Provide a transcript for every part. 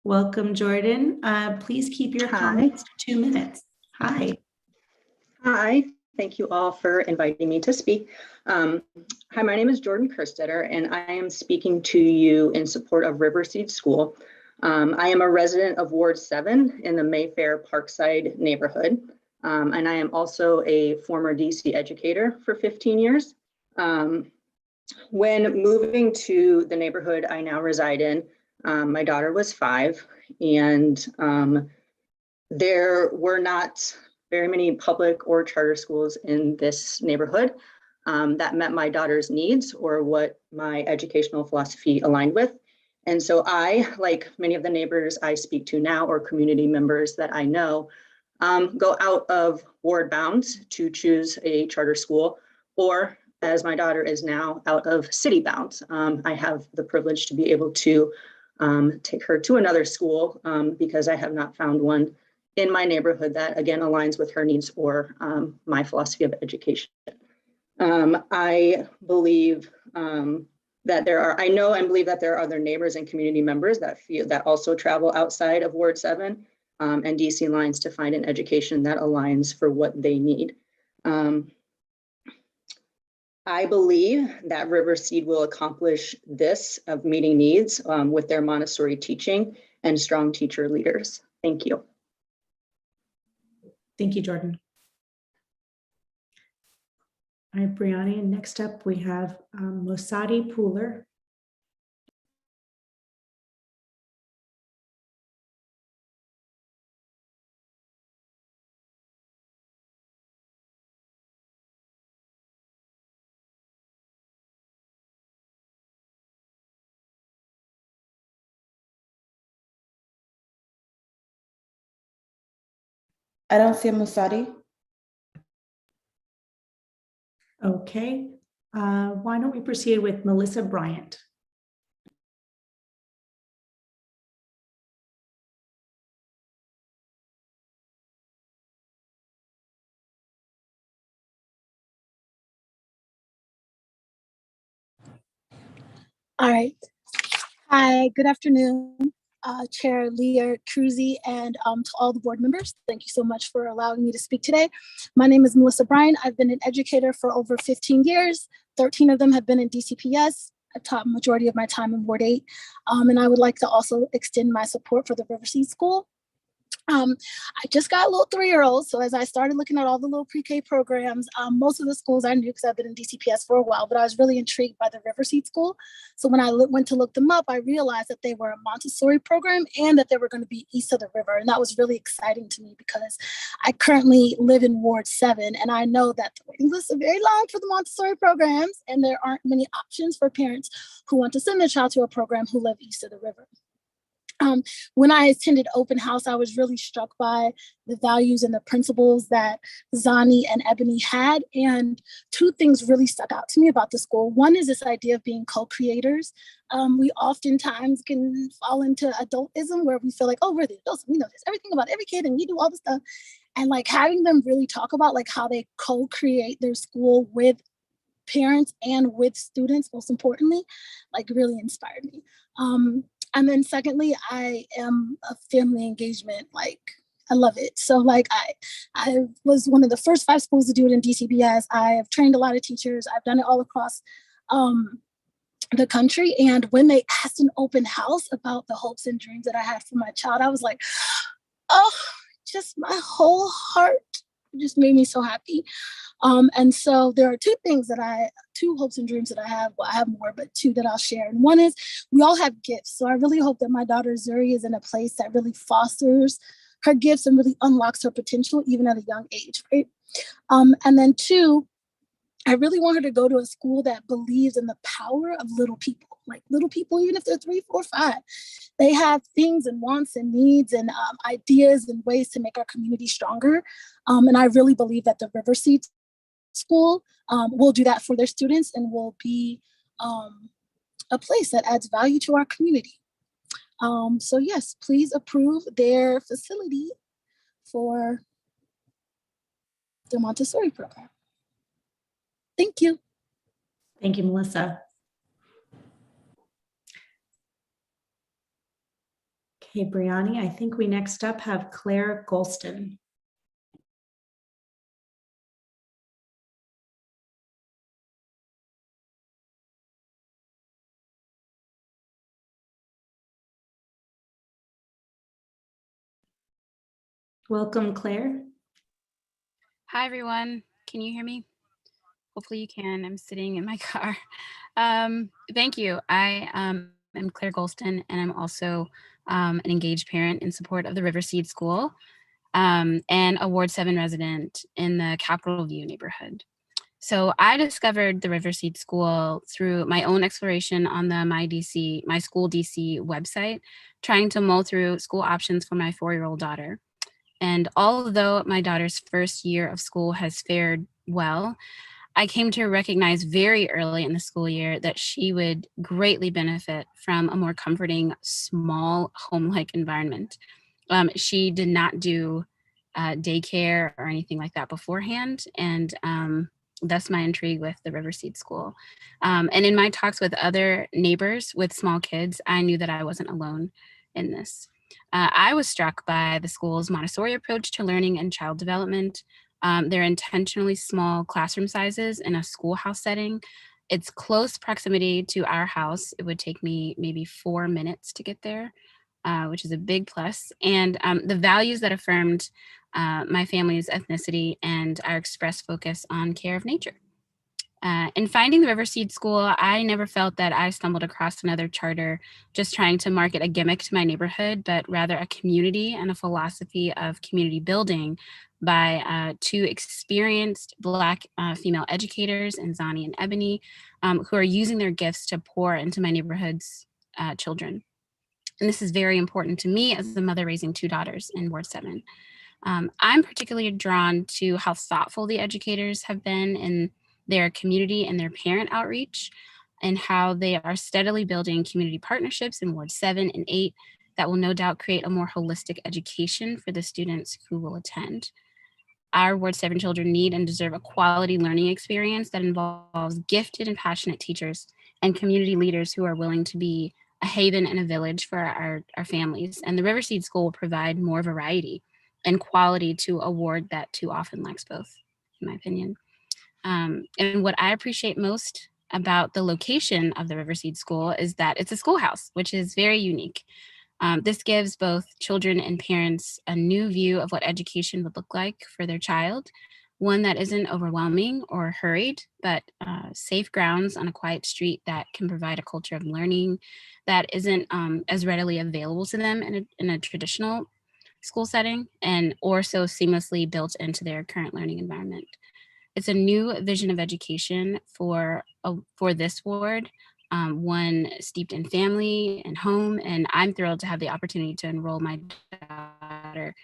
Welcome, Jordan. Please keep your Hi. comments to 2 minutes. Hi. Hi, thank you all for inviting me to speak. Hi, my name is Jordan Kerstetter, and I am speaking to you in support of Riverseed School. I am a resident of Ward 7 in the Mayfair Parkside neighborhood, and I am also a former DC educator for 15 years. When moving to the neighborhood I now reside in, my daughter was 5, and there were not very many public or charter schools in this neighborhood that met my daughter's needs or what my educational philosophy aligned with. And so I, like many of the neighbors I speak to now or community members that I know, go out of ward bounds to choose a charter school, or as my daughter is now, out of city bounds. I have the privilege to be able to take her to another school because I have not found one in my neighborhood that, again, aligns with her needs or my philosophy of education. I believe that I know and believe that there are other neighbors and community members that also travel outside of Ward 7 and DC lines to find an education that aligns for what they need. I believe that Riverseed will accomplish this of meeting needs with their Montessori teaching and strong teacher leaders. Thank you. Thank you, Jordan. All right, Brianni, next up we have Mosadi Pooler. I don't see Mosadi. Okay, why don't we proceed with Melissa Bryant? All right. Hi, good afternoon, Chair Leah Cruzy, and to all the board members. Thank you so much for allowing me to speak today. My name is Melissa Bryan. I've been an educator for over 15 years. 13 of them have been in DCPS. I've taught majority of my time in Ward 8. And I would like to also extend my support for the Riverseed School. I just got a little 3-year-old, so as I started looking at all the little pre-K programs, most of the schools I knew because I've been in DCPS for a while, but I was really intrigued by the Riverseed School. So when I went to look them up, I realized that they were a Montessori program and that they were going to be east of the river, and that was really exciting to me because I currently live in Ward 7, and I know that the waiting lists are very long for the Montessori programs, and there aren't many options for parents who want to send their child to a program who live east of the river. When I attended open house, I was really struck by the values and the principles that Zani and Ebony had. And 2 things really stuck out to me about the school. One is this idea of being co-creators. We oftentimes can fall into adultism where we feel like, oh, we're the adults, we know this, everything about every kid, and we do all this stuff. And like having them really talk about like how they co-create their school with parents and with students, most importantly, like really inspired me. And then secondly, I am a family engagement, like I love it. So like I was one of the first 5 schools to do it in DCBS. I have trained a lot of teachers. I've done it all across the country. And when they asked an open house about the hopes and dreams that I had for my child, I was like, oh, just my whole heart just made me so happy. And so there are 2 hopes and dreams that I have. Well, I have more, but 2 that I'll share. And one is we all have gifts. So I really hope that my daughter Zuri is in a place that really fosters her gifts and really unlocks her potential, even at a young age, right? And then 2, I really want her to go to a school that believes in the power of little people, like little people, even if they're 3, 4, 5. They have things and wants and needs and ideas and ways to make our community stronger. And I really believe that the Riverseed School will do that for their students and will be a place that adds value to our community. So yes, please approve their facility for the Montessori program. Thank you. Thank you, Melissa. Okay, Brianni, I think we next up have Claire Golston. Welcome, Claire. Hi, everyone. Can you hear me? Hopefully you can. I'm sitting in my car. Thank you. I am Claire Golston, and I'm also an engaged parent in support of the Riverseed School and a Ward 7 resident in the Capitol View neighborhood. So I discovered the Riverseed School through my own exploration on the My School DC website, trying to mull through school options for my 4-year-old daughter. And although my daughter's first year of school has fared well, I came to recognize very early in the school year that she would greatly benefit from a more comforting, small, home-like environment. She did not do daycare or anything like that beforehand, and thus my intrigue with the Riverseed School. And in my talks with other neighbors with small kids, I knew that I wasn't alone in this. I was struck by the school's Montessori approach to learning and child development, their intentionally small classroom sizes in a schoolhouse setting, its close proximity to our house. It would take me maybe 4 minutes to get there, which is a big plus, and the values that affirmed my family's ethnicity and our express focus on care of nature. In finding the Riverseed School, I never felt that I stumbled across another charter just trying to market a gimmick to my neighborhood, but rather a community and a philosophy of community building by 2 experienced Black female educators, Zani and Ebony, who are using their gifts to pour into my neighborhood's children. And this is very important to me as a mother raising 2 daughters in Ward 7. I'm particularly drawn to how thoughtful the educators have been in their community and their parent outreach, and how they are steadily building community partnerships in Ward 7 and 8 that will no doubt create a more holistic education for the students who will attend. Our Ward 7 children need and deserve a quality learning experience that involves gifted and passionate teachers and community leaders who are willing to be a haven and a village for our families. And the Riverseed School will provide more variety and quality to a ward that too often lacks both, in my opinion. And what I appreciate most about the location of the Riverseed School is that it's a schoolhouse, which is very unique. This gives both children and parents a new view of what education would look like for their child, one that isn't overwhelming or hurried, but safe grounds on a quiet street that can provide a culture of learning that isn't as readily available to them in a traditional school setting, and or so seamlessly built into their current learning environment. It's a new vision of education for this ward, one steeped in family and home, and I'm thrilled to have the opportunity to enroll my daughter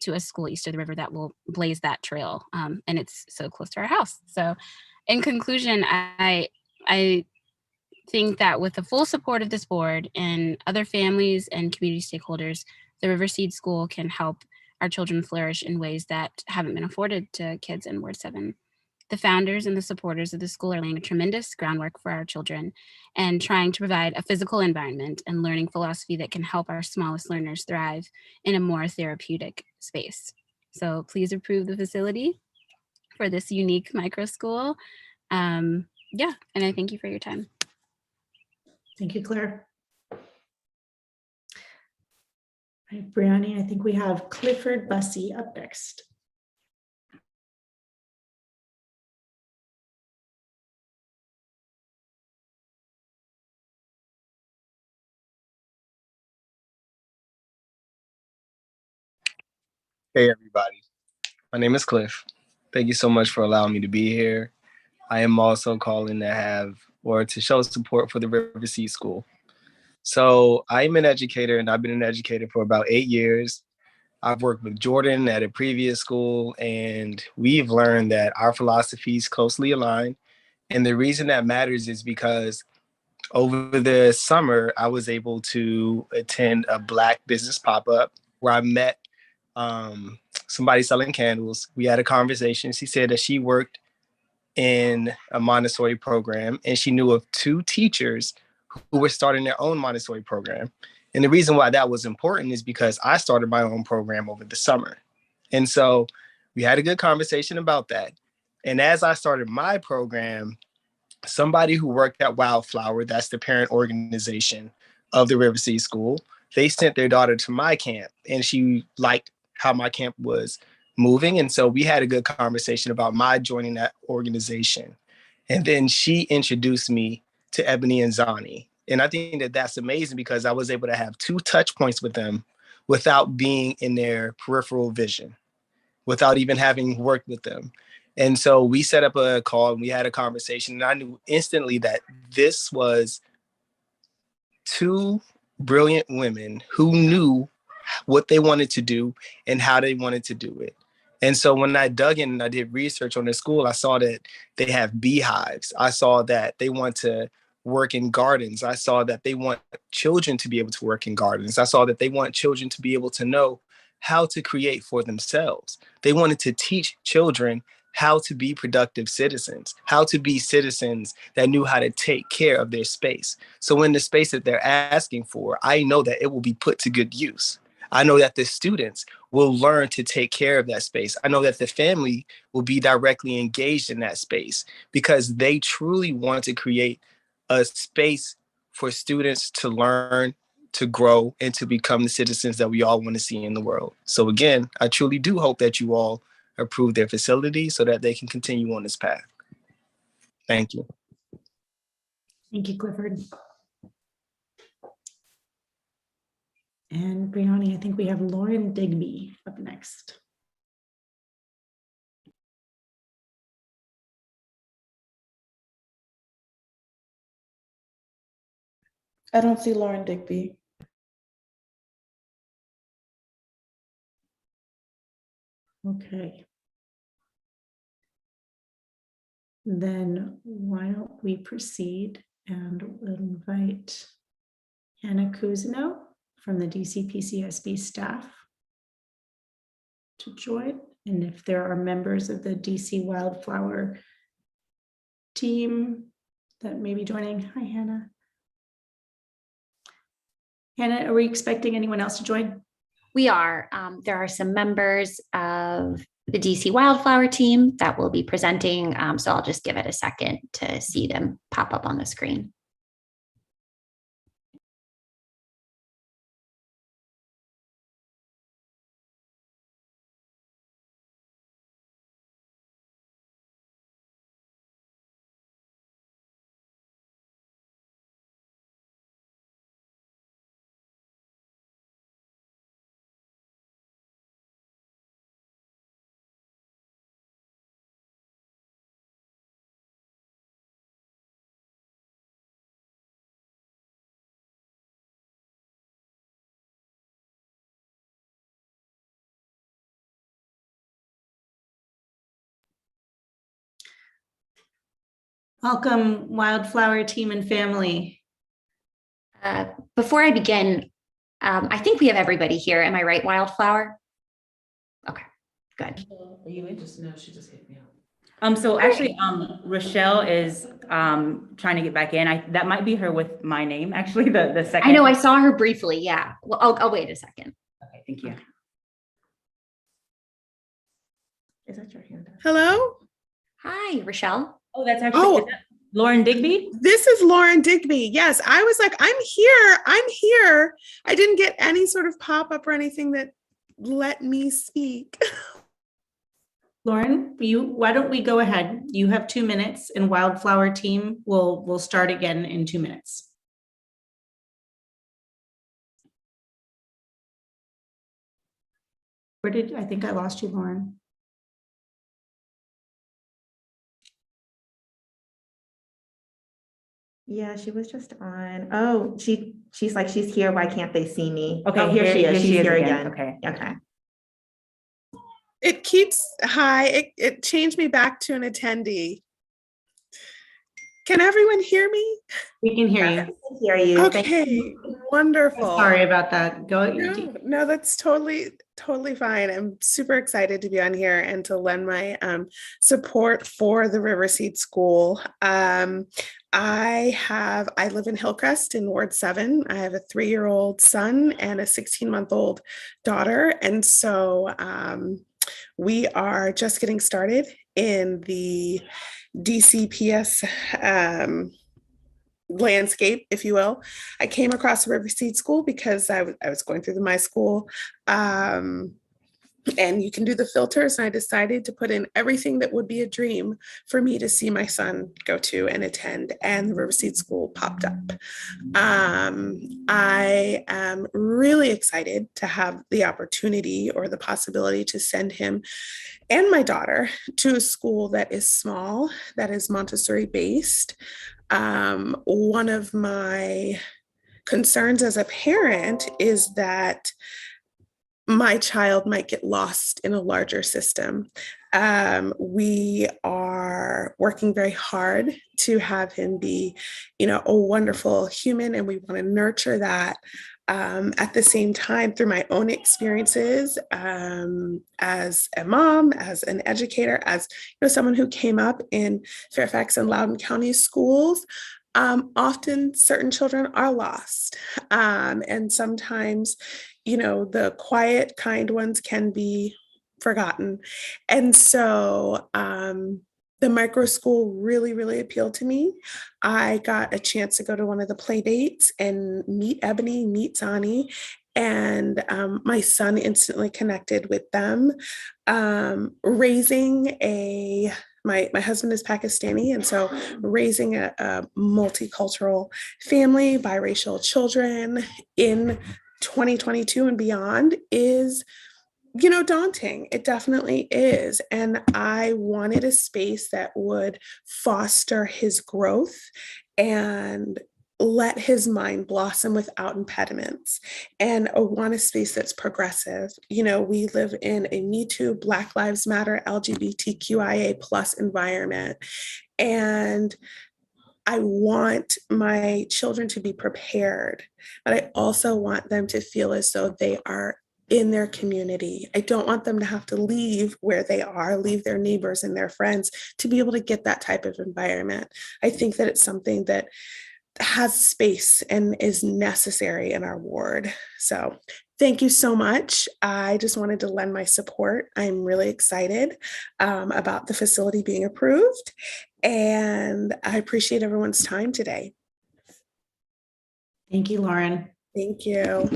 to a school east of the river that will blaze that trail, and it's so close to our house. So in conclusion, I think that with the full support of this board and other families and community stakeholders, the Riverseed School can help our children flourish in ways that haven't been afforded to kids in Ward 7. The founders and the supporters of the school are laying a tremendous groundwork for our children and trying to provide a physical environment and learning philosophy that can help our smallest learners thrive in a more therapeutic space. So please approve the facility for this unique micro school. Yeah, and I thank you for your time. Thank you, Claire. All right, Brianni, I think we have Clifford Bussey up next. Hey everybody, my name is Cliff. Thank you so much for allowing me to be here. I am also calling to show support for the Riverseed School. So I'm an educator and I've been an educator for about 8 years. I've worked with Jordan at a previous school and we've learned that our philosophies closely align. And the reason that matters is because over the summer, I was able to attend a Black business pop-up where I met somebody selling candles. We had a conversation. She said that she worked in a Montessori program and she knew of 2 teachers who were starting their own Montessori program. And the reason why that was important is because I started my own program over the summer. And so we had a good conversation about that. And as I started my program, somebody who worked at Wildflower, that's the parent organization of the River City School, they sent their daughter to my camp, and she liked how my camp was moving. And so we had a good conversation about my joining that organization. And then she introduced me to Ebony and Zani. And I think that that's amazing because I was able to have 2 touch points with them without being in their peripheral vision, without even having worked with them. And so we set up a call and we had a conversation. And I knew instantly that this was 2 brilliant women who knew what they wanted to do and how they wanted to do it. And so when I dug in and I did research on their school, I saw that they have beehives. I saw that they want to work in gardens. I saw that they want children to be able to work in gardens. I saw that they want children to be able to know how to create for themselves. They wanted to teach children how to be productive citizens, how to be citizens that knew how to take care of their space. So in the space that they're asking for, I know that it will be put to good use. I know that the students will learn to take care of that space. I know that the family will be directly engaged in that space because they truly want to create a space for students to learn, to grow, and to become the citizens that we all want to see in the world. So again, I truly do hope that you all approve their facility so that they can continue on this path. Thank you. Thank you, Clifford. And Brianni, I think we have Lauren Digby up next. I don't see Lauren Digby. Okay. Then why don't we proceed and we'll invite Hannah Cousineau from the DC PCSB staff to join. And if there are members of the DC Wildflower team that may be joining. Hi, Hannah. Hannah, are we expecting anyone else to join? We are. There are some members of the DC Wildflower team that will be presenting. So I'll just give it a second to see them pop up on the screen. Welcome, Wildflower team and family. Before I begin, I think we have everybody here. Am I right, Wildflower? Okay, good. Are you interested? No, she just hit me up. So actually, Rochelle is trying to get back in. That might be her with my name, actually, the second. I know, I saw her briefly, yeah. Well, I'll wait a second. Okay, thank you. Is that your hand? Hello? Hi, Rochelle. Oh, that's actually is that Lauren Digby? This is Lauren Digby. Yes, I was like, I'm here. I didn't get any sort of pop-up or anything that let me speak. Lauren, why don't we go ahead? You have 2 minutes and Wildflower team will start again in 2 minutes. I think I lost you, Lauren. Yeah, she was just on. Oh, she's like, she's here. Why can't they see me? Okay, oh, here she is. She's here again. Okay. Okay. It keeps, hi, it changed me back to an attendee. Can everyone hear me? We can hear you. I can hear you. Okay, wonderful. Sorry about that. Go. No, that's totally fine. I'm super excited to be on here and to lend my support for the River Seed School. I live in Hillcrest in Ward 7. I have a 3-year-old son and a 16-month-old daughter. And so we are just getting started in the DCPS landscape, if you will. I came across Riverseed School because I was going through my school. And you can do the filters. And I decided to put in everything that would be a dream for me to see my son go to and attend. And the Riverseed School popped up. I am really excited to have the opportunity or the possibility to send him and my daughter to a school that is small, that is Montessori based. One of my concerns as a parent is that my child might get lost in a larger system. We are working very hard to have him be, a wonderful human, and we want to nurture that. At the same time, through my own experiences as a mom, as an educator, as someone who came up in Fairfax and Loudoun County schools, often certain children are lost, and sometimes the quiet, kind ones can be forgotten. And so the micro school really, really appealed to me. I got a chance to go to one of the play dates and meet Ebony, meet Zani, and my son instantly connected with them. My husband is Pakistani, and so raising a multicultural family, biracial children in 2022 and beyond is, daunting. It definitely is. And I wanted a space that would foster his growth and let his mind blossom without impediments. And I want a space that's progressive. We live in a Me Too, Black Lives Matter, LGBTQIA plus environment. And I want my children to be prepared, but I also want them to feel as though they are in their community. I don't want them to have to leave where they are, leave their neighbors and their friends to be able to get that type of environment. I think that it's something that has space and is necessary in our ward. So thank you so much. I just wanted to lend my support. I'm really excited about the facility being approved, and I appreciate everyone's time today. Thank you, Lauren. Thank you.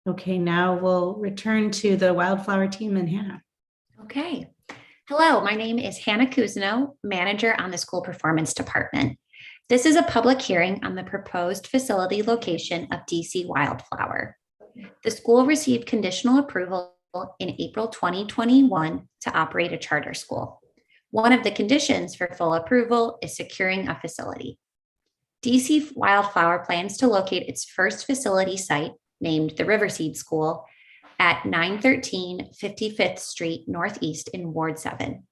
Okay, now we'll return to the Wildflower team and Hannah. Okay. Hello, my name is Hannah Cousineau, manager on the school performance department. This is a public hearing on the proposed facility location of DC Wildflower. The school received conditional approval in April 2021 to operate a charter school. One of the conditions for full approval is securing a facility. DC Wildflower plans to locate its first facility site, named the Riverseed School, at 913 55th Street Northeast in Ward 7.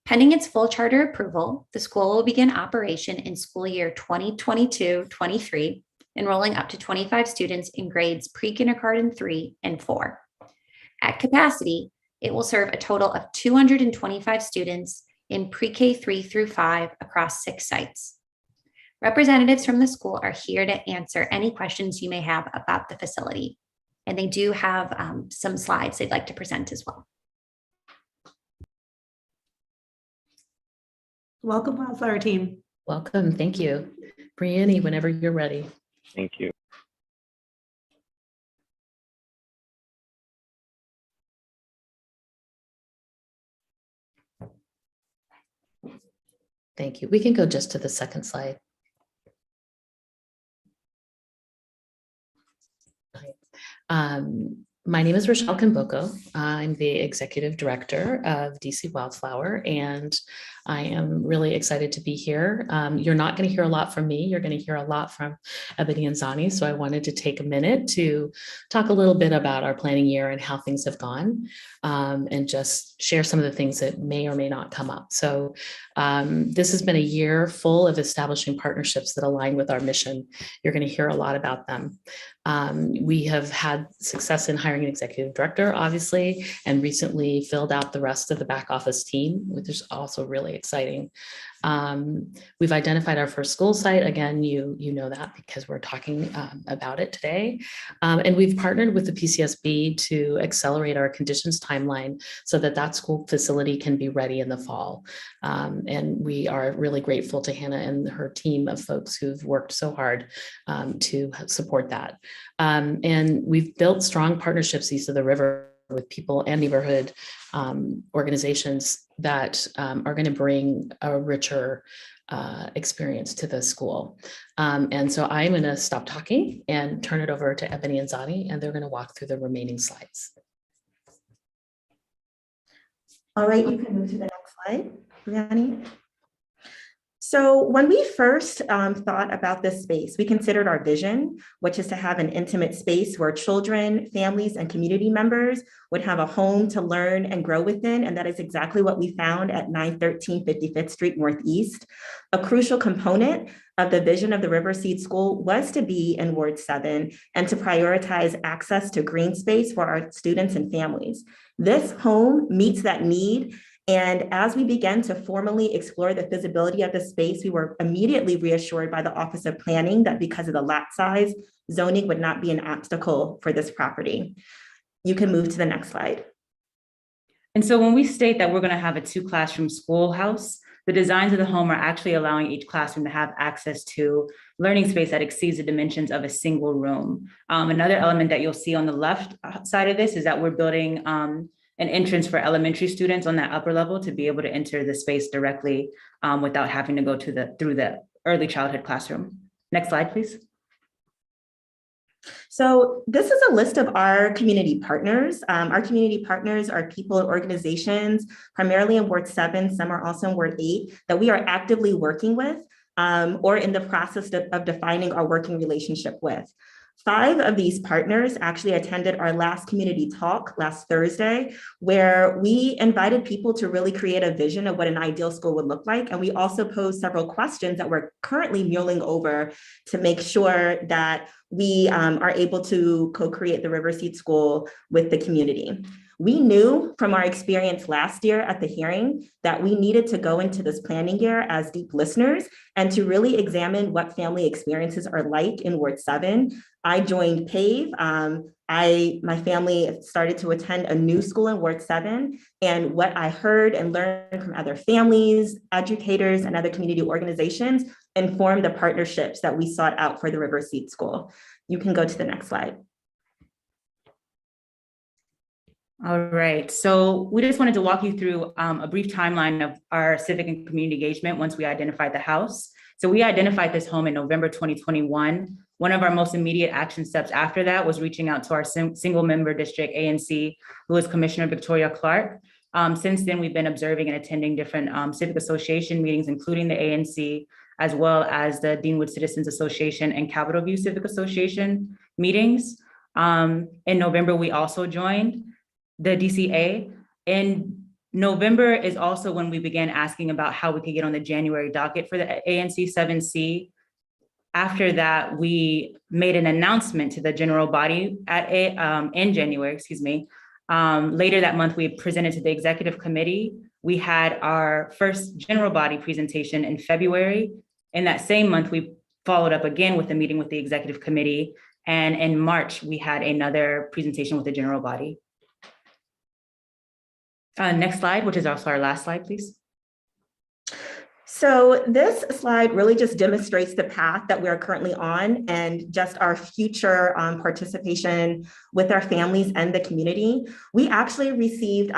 Pending its full charter approval, the school will begin operation in school year 2022-23, enrolling up to 25 students in grades pre-kindergarten 3 and 4. At capacity, it will serve a total of 225 students in pre-K 3 through 5 across 6 sites. Representatives from the school are here to answer any questions you may have about the facility. And they do have some slides they'd like to present as well. Welcome, Wildflower team. Welcome. Thank you. Brianne, whenever you're ready. Thank you. Thank you. We can go just to the second slide. My name is Rochelle Kimboko. I'm the executive director of DC Wildflower, and I am really excited to be here. You're not going to hear a lot from me. You're going to hear a lot from Ebony and Zani. So I wanted to take a minute to talk a little bit about our planning year and how things have gone, and just share some of the things that may or may not come up. So this has been a year full of establishing partnerships that align with our mission. You're going to hear a lot about them. We have had success in hiring an executive director, obviously, and recently filled out the rest of the back office team, which is also really exciting. We've identified our first school site. Again, you know that because we're talking about it today. And we've partnered with the PCSB to accelerate our conditions timeline so that that school facility can be ready in the fall. And we are really grateful to Hannah and her team of folks who've worked so hard to support that. And we've built strong partnerships east of the river with people and neighborhood organizations that are going to bring a richer experience to the school. And so I'm going to stop talking and turn it over to Ebony and Zani, and they're going to walk through the remaining slides. All right, you can move to the next slide, Brianni. So when we first thought about this space, we considered our vision, which is to have an intimate space where children, families, and community members would have a home to learn and grow within. And that is exactly what we found at 913 55th Street Northeast. A crucial component of the vision of the Riverseed School was to be in Ward 7 and to prioritize access to green space for our students and families. This home meets that need. And as we began to formally explore the feasibility of the space, we were immediately reassured by the Office of Planning that because of the lot size, zoning would not be an obstacle for this property. You can move to the next slide. And so when we state that we're going to have a 2-classroom schoolhouse, the designs of the home are actually allowing each classroom to have access to learning space that exceeds the dimensions of a single room. Another element that you'll see on the left side of this is that we're building an entrance for elementary students on that upper level to be able to enter the space directly without having to go through the early childhood classroom. Next slide, please. So this is a list of our community partners. Our community partners are people and organizations, primarily in Ward 7, some are also in Ward 8, that we are actively working with or in the process of defining our working relationship with. 5 of these partners actually attended our last community talk last Thursday, where we invited people to really create a vision of what an ideal school would look like. And we also posed several questions that we're currently mulling over to make sure that we are able to co-create the Riverseed School with the community. We knew from our experience last year at the hearing that we needed to go into this planning year as deep listeners and to really examine what family experiences are like in Ward 7. I joined PAVE. My family started to attend a new school in Ward 7, and what I heard and learned from other families, educators, and other community organizations informed the partnerships that we sought out for the Riverseed School. You can go to the next slide. All right, so we just wanted to walk you through a brief timeline of our civic and community engagement once we identified the house. So we identified this home in November 2021. One of our most immediate action steps after that was reaching out to our single member district ANC, who is Commissioner Victoria Clark. Since then, we've been observing and attending different civic association meetings, including the ANC, as well as the Deanwood Citizens Association and Capitol View Civic Association meetings. In November, we also joined the DCA. In November is also when we began asking about how we could get on the January docket for the ANC 7C. After that, we made an announcement to the general body in January, Later that month, we presented to the executive committee. We had our first general body presentation in February. In that same month, we followed up again with a meeting with the executive committee. And in March, we had another presentation with the general body. Next slide, which is also our last slide, please. So this slide really just demonstrates the path that we're currently on and just our future participation with our families and the community. We actually received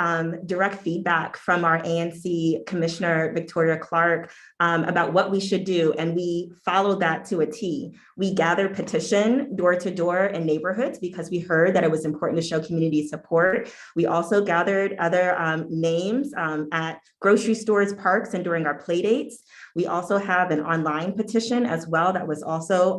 direct feedback from our ANC Commissioner Victoria Clark about what we should do, and we followed that to a T. We gathered petition door to door in neighborhoods because we heard that it was important to show community support. We also gathered other names at grocery stores, parks, and during our play dates. We also have an online petition as well that was also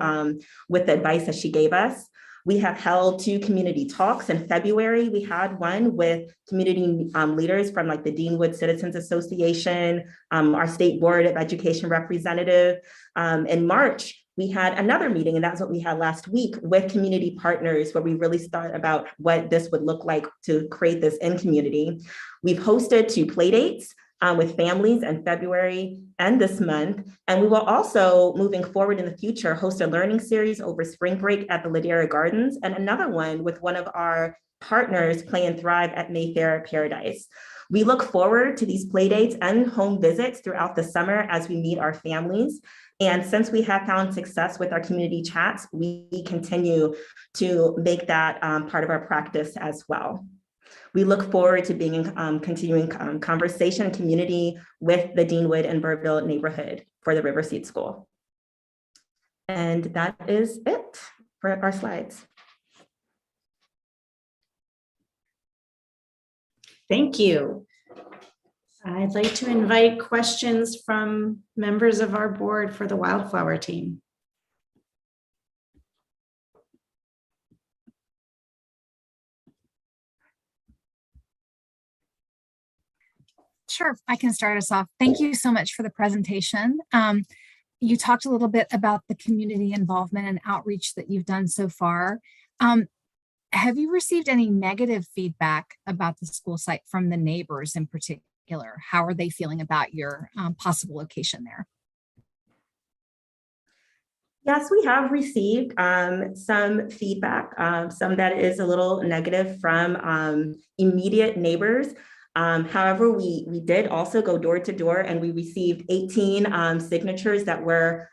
with the advice that she gave us. We have held 2 community talks. In February, we had one with community leaders from like the Deanwood Citizens Association, our State Board of Education representative. In March, we had another meeting, and that's what we had last week with community partners, where we really thought about what this would look like to create this in community. We've hosted 2 play dates. with families in February and this month. And we will also, moving forward in the future, host a learning series over spring break at the Ladera Gardens, and another one with one of our partners, Play and Thrive at Mayfair Paradise. We look forward to these play dates and home visits throughout the summer as we meet our families. And since we have found success with our community chats, we continue to make that part of our practice as well. We look forward to being in continuing conversation and community with the Deanwood and Burville neighborhood for the Riverseed School. And that is it for our slides. Thank you. I'd like to invite questions from members of our board for the Wildflower team. Sure, I can start us off. Thank you so much for the presentation. You talked a little bit about the community involvement and outreach that you've done so far. Have you received any negative feedback about the school site from the neighbors in particular? How are they feeling about your possible location there? Yes, we have received some feedback, some that is a little negative from immediate neighbors. However, we did also go door to door, and we received 18 signatures that were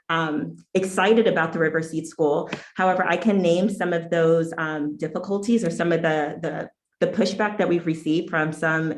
excited about the Riverseed School. However, I can name some of those difficulties or some of the pushback that we've received from some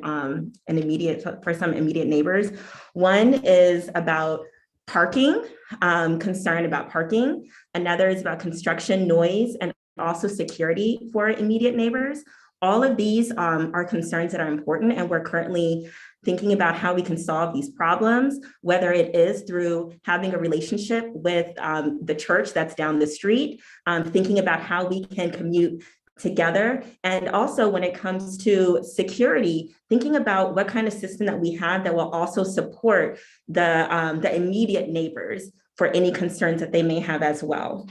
immediate neighbors. One is about parking, concern about parking. Another is about construction noise and also security for immediate neighbors. All of these are concerns that are important, and we're currently thinking about how we can solve these problems, whether it is through having a relationship with the church that's down the street, thinking about how we can commute together. And also when it comes to security, thinking about what kind of system that we have that will also support the immediate neighbors for any concerns that they may have as well.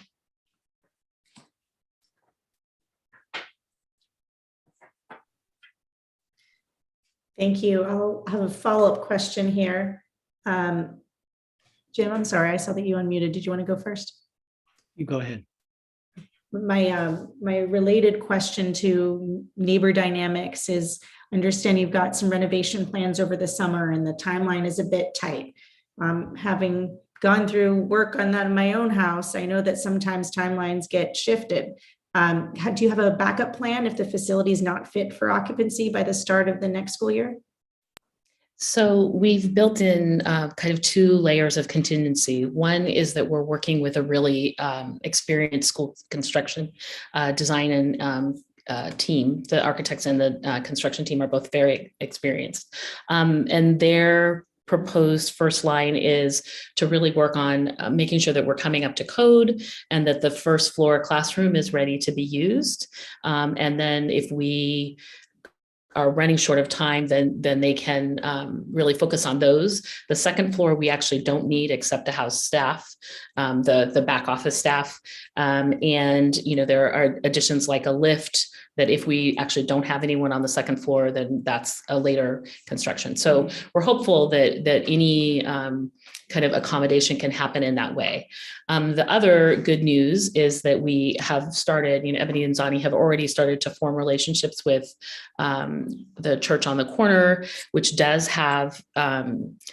Thank you. I'll have a follow-up question here. Jim, I'm sorry, I saw that you unmuted. Did you want to go first? You go ahead. My related question to neighbor dynamics is, understand you've got some renovation plans over the summer and the timeline is a bit tight. Having gone through work on that in my own house, I know that sometimes timelines get shifted. Do you have a backup plan if the facility is not fit for occupancy by the start of the next school year? So we've built in kind of two layers of contingency. One is that we're working with a really experienced school construction design and team. The architects and the construction team are both very experienced. And their proposed first line is to really work on making sure that we're coming up to code and that the first floor classroom is ready to be used. And then if we are running short of time, then they can really focus on those. The second floor, we actually don't need except to house staff, the back office staff. And there are additions like a lift that if we actually don't have anyone on the second floor, then that's a later construction. So we're hopeful that any kind of accommodation can happen in that way. The other good news is that we have started, Ebony and Zani have already started to form relationships with the church on the corner, which does have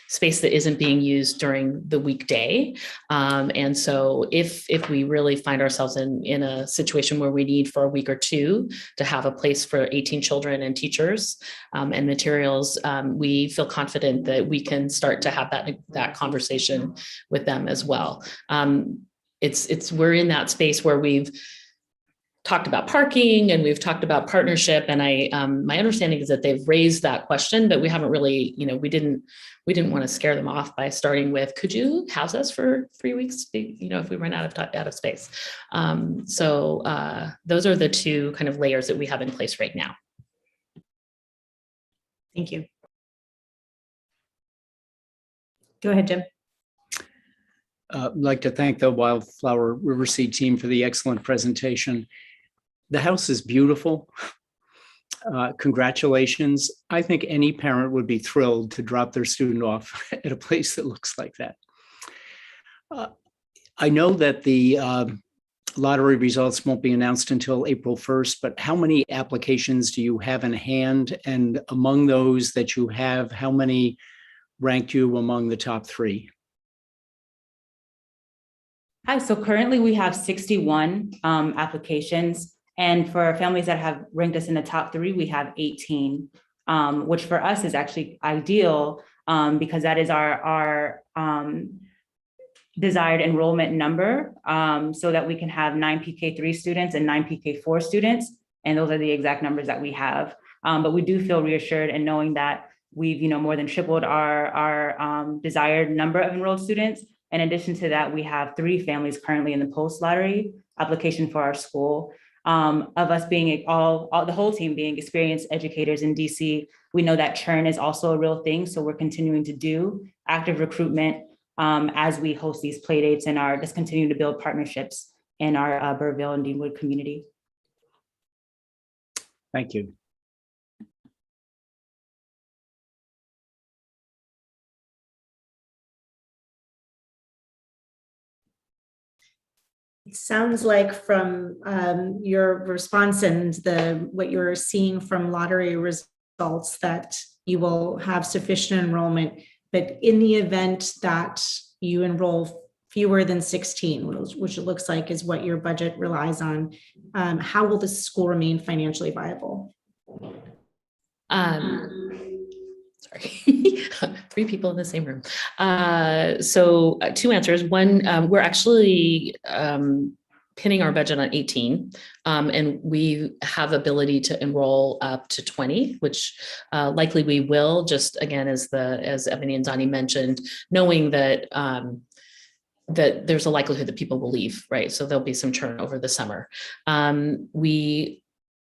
space that isn't being used during the weekday. And so if we really find ourselves in a situation where we need for a week or two to have a place for 18 children and teachers and materials, we feel confident that we can start to have that conversation with them as well. We're in that space where we've talked about parking and we've talked about partnership, and my understanding is that they've raised that question, but we haven't really, we didn't want to scare them off by starting with, could you house us for 3 weeks, if we run out of space. So those are the two kind of layers that we have in place right now. Thank you. Go ahead, Jim. I'd like to thank the Wildflower Riverseed team for the excellent presentation. The house is beautiful. Congratulations. I think any parent would be thrilled to drop their student off at a place that looks like that. I know that the lottery results won't be announced until April 1st, but how many applications do you have in hand? And among those that you have, how many ranked you among the top 3? Hi, so currently we have 61 applications. And for families that have ranked us in the top 3, we have 18, which for us is actually ideal because that is our desired enrollment number so that we can have 9 PK3 students and 9 PK4 students. And those are the exact numbers that we have. But we do feel reassured in knowing that we've more than tripled our desired number of enrolled students. In addition to that, we have 3 families currently in the post-lottery application for our school. Of us being the whole team being experienced educators in DC, we know that churn is also a real thing. So we're continuing to do active recruitment as we host these play dates and are just continuing to build partnerships in our Burrville and Deanwood community. Thank you. It sounds like from your response and what you're seeing from lottery results that you will have sufficient enrollment, but in the event that you enroll fewer than 16, which it looks like is what your budget relies on, how will the school remain financially viable? Sorry, 3 people in the same room. So 2 answers. One, we're actually pinning our budget on 18, and we have ability to enroll up to 20, which likely we will, just again, as Ebony and Donnie mentioned, knowing that that there's a likelihood that people will leave, right? So there'll be some churn over the summer.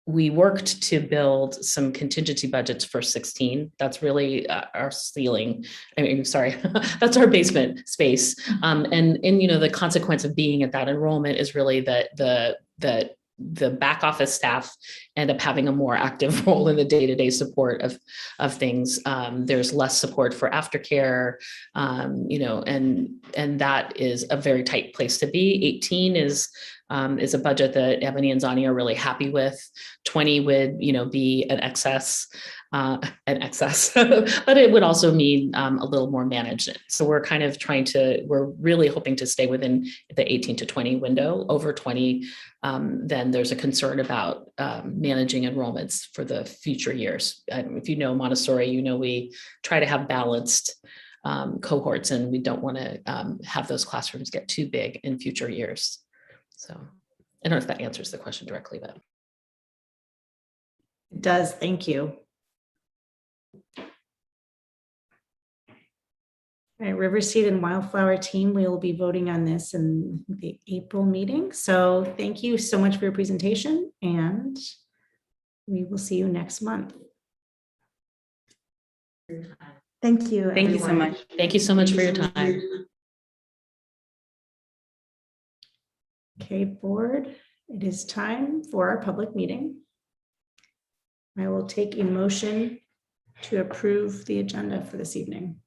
We worked to build some contingency budgets for 16. That's really our ceiling. I mean, sorry, that's our basement space. And the consequence of being at that enrollment is really that the back office staff end up having a more active role in the day-to-day support of things. There's less support for aftercare, and that is a very tight place to be. 18 is a budget that Ebony and Zani are really happy with. 20 would, be an excess, but it would also mean a little more management. So we're kind of we're really hoping to stay within the 18 to 20 window. Over 20, then there's a concern about managing enrollments for the future years. If you know Montessori, we try to have balanced cohorts, and we don't want to have those classrooms get too big in future years. So I don't know if that answers the question directly, but. It does, thank you. All right, Riverseed and Wildflower team, we will be voting on this in the April meeting. So thank you so much for your presentation, and we will see you next month. Thank you. Thank you so much. Thank you so much for your time. Okay, board, it is time for our public meeting. I will take a motion to approve the agenda for this evening.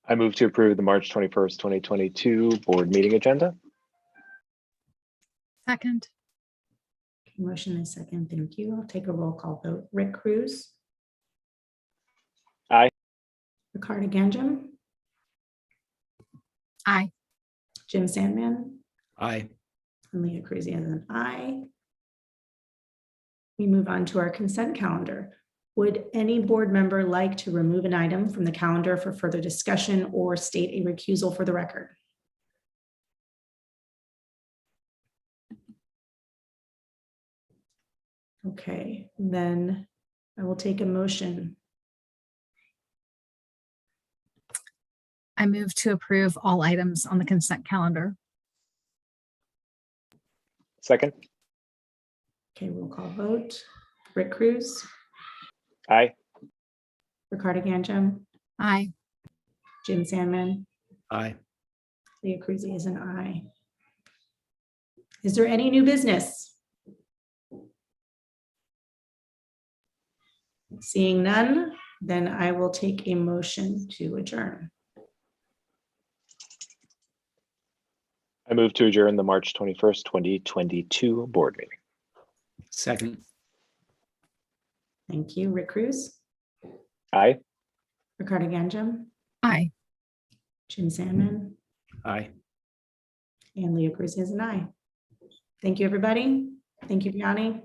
I move to approve the March 21st, 2022 board meeting agenda. Second. Motion and second, thank you. I'll take a roll call vote. Rick Cruz. Aye. Ricardo Ganjam. Aye. Jim Sandman. Aye. And Leah Cruz as an aye. We move on to our consent calendar. Would any board member like to remove an item from the calendar for further discussion or state a recusal for the record? Okay, then I will take a motion. I move to approve all items on the consent calendar. Second. Okay, roll call vote. Rick Cruz. Aye. Ricardo Ganjam. Aye. Jim Sandman. Aye. Leah Cruz is an aye. Is there any new business? Seeing none, then I will take a motion to adjourn. I move to adjourn the March 21st, 2022 board meeting. Second. Thank you. Rick Cruz, Aye. Ricardo Ganjam, Aye. Jim Sandman, Aye. and Leo Cruz is an aye. Thank you, everybody. Thank you, Gianni.